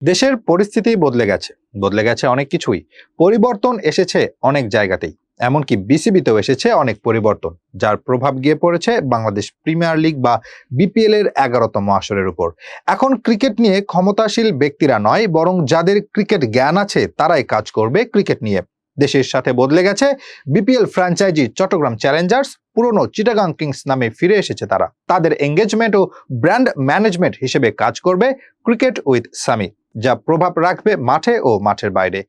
দেশের পরিস্থিতি বদলে গেছে অনেক কিছুই। পরিবর্তন এসেছে অনেক জায়গাতেই, এমনকি বিসিবিতেও এসেছে অনেক পরিবর্তন, যার প্রভাব গিয়ে পড়েছে বাংলাদেশ প্রিমিয়ার লিগ বা বিপিএল এর 11তম আসরের উপর। এখন ক্রিকেট নিয়ে ক্ষমতাশীল ব্যক্তিরা নয়, বরং যাদের ক্রিকেট জ্ঞান আছে তারাই কাজ করবে ক্রিকেট নিয়ে। দেশের সাথে বদলে গেছে বিপিএল ফ্র্যাঞ্চাইজি চট্টগ্রাম চ্যালেঞ্জার্স, পুরনো চিটাগাং কিংস নামে ফিরে এসেছে তারা। তাদের এঙ্গেজমেন্ট ও ব্র্যান্ড ম্যানেজমেন্ট হিসেবে কাজ করবে ক্রিকেট উইথ সামি, যা প্রভাব রাখবে মাঠে ও মাঠের বাইরে।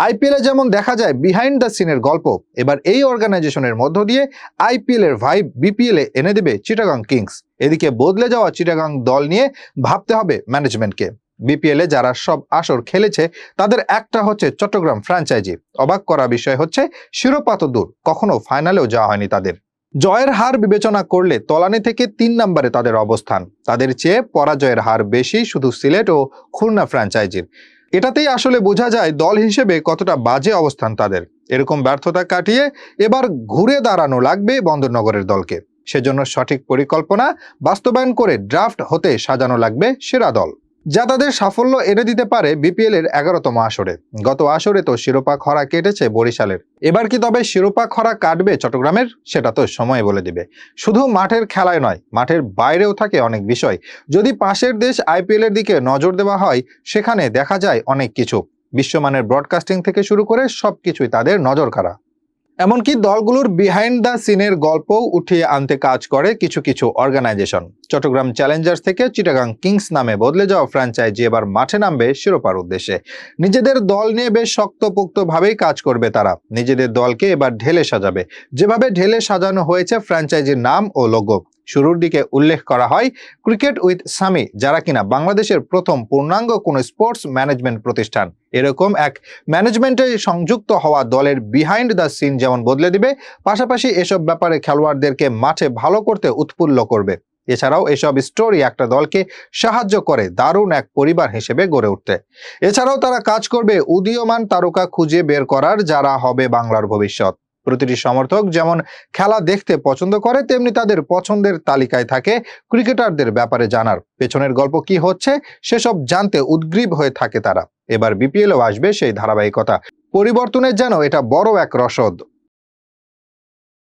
আইপিএলে যেমন দেখা যায় বিহাইন্ড দ্য সিনের গল্প, এবার এই অর্গানাইজেশনের মধ্য দিয়ে আইপিএল এর ভাইব বিপিএল এ এনে দেবে চিটাগাং কিংস। এদিকে বদলে যাওয়া চিটাগাং দল নিয়ে ভাবতে হবে ম্যানেজমেন্টকে। বিপিএল এ যারা সব আসর খেলেছে তাদের একটা হচ্ছে চট্টগ্রাম ফ্র্যাঞ্চাইজি। অবাক করা বিষয় হচ্ছে শিরোপা তো দূর, কখনো ফাইনালেও যাওয়া হয়নি তাদের। জয়ের হার বিবেচনা করলে তলানি থেকে 3 নম্বরে তাদের অবস্থান। তাদের চেয়ে পরাজয়ের হার বেশি শুধু সিলেট ও খুলনা ফ্র্যাঞ্চাইজির। এটাতেই আসলে বোঝা যায় দল হিসেবে কতটা বাজে অবস্থান তাদের। এরকম ব্যর্থতা কাটিয়ে এবার ঘুরে দাঁড়ানো লাগবে বন্দরনগরের দলকে। সেজন্য সঠিক পরিকল্পনা বাস্তবায়ন করে ড্রাফট হতে সাজানো লাগবে সেরা দল, যা তাদের সাফল্য এনে দিতে পারে বিপিএল এর 11তম আসরে। গত আসরে তো শিরোপা খরা কেটেছে বরিশালের, এবার কি তবে শিরোপা খরা কাটবে চট্টগ্রামের? সেটা তো সময় বলে দিবে। শুধু মাঠের খেলায় নয়, মাঠের বাইরেও থাকে অনেক বিষয়। যদি পাশের দেশ আইপিএল এর দিকে নজর দেওয়া হয়, সেখানে দেখা যায় অনেক কিছু। বিশ্বমানের ব্রডকাস্টিং থেকে শুরু করে সবকিছুই তাদের নজর কাড়া। এমনকি দলগুলোর বিহাইন্ড দ্য সিনের গল্পও উঠিয়ে আনতে কাজ করে কিছু কিছু অর্গানাইজেশন। চট্টগ্রাম চ্যালেঞ্জার্স থেকে চিটাগাং কিংস নামে বদলে যাওয়া ফ্র্যাঞ্চাইজি এবার মাঠে নামবে শিরোপার উদ্দেশ্যে। নিজেদের দল নিয়ে বেশ শক্তপোক্তভাবেই কাজ করবে তারা। নিজেদের দলকে এবার ঢেলে সাজাবে, যেভাবে ঢেলে সাজানো হয়েছে ফ্র্যাঞ্চাইজির নাম ও লোগো। শুরুর দিকে উল্লেখ করা হয় ক্রিকেট উইথ সামি, যারা কিনা বাংলাদেশের প্রথম পূর্ণাঙ্গ কোনো স্পোর্টস ম্যানেজমেন্ট প্রতিষ্ঠান। এরকম এক ম্যানেজমেন্টে সংযুক্ত হওয়া দলের বিহাইন্ড দ্য সিন যেমন বদলে দিবে, পাশাপাশি এসব ব্যাপারে খেলোয়াড়দেরকে মাঠে ভালো করতে উৎফুল্ল করবে। এছাড়াও এসব স্টোরি একটা দলকে সাহায্য করে দারুণ এক পরিবার হিসেবে গড়ে উঠতে। এছাড়াও তারা কাজ করবে উদীয়মান তারকা খুঁজে বের করার, যারা হবে বাংলার ভবিষ্যৎ। প্রতিটি সমর্থক যেমন খেলা দেখতে পছন্দ করে, তেমনি তাদের পছন্দের তালিকায় থাকে ক্রিকেটারদের ব্যাপারে জানার পেছনের গল্প কি হচ্ছে সেসব জানতে উদ্গ্রীব হয়ে থাকে তারা। এবার বিপিএলও আসবে সেই ধারাবাহিকতা। পরিবর্তনের যেন এটা বড় এক রসদ।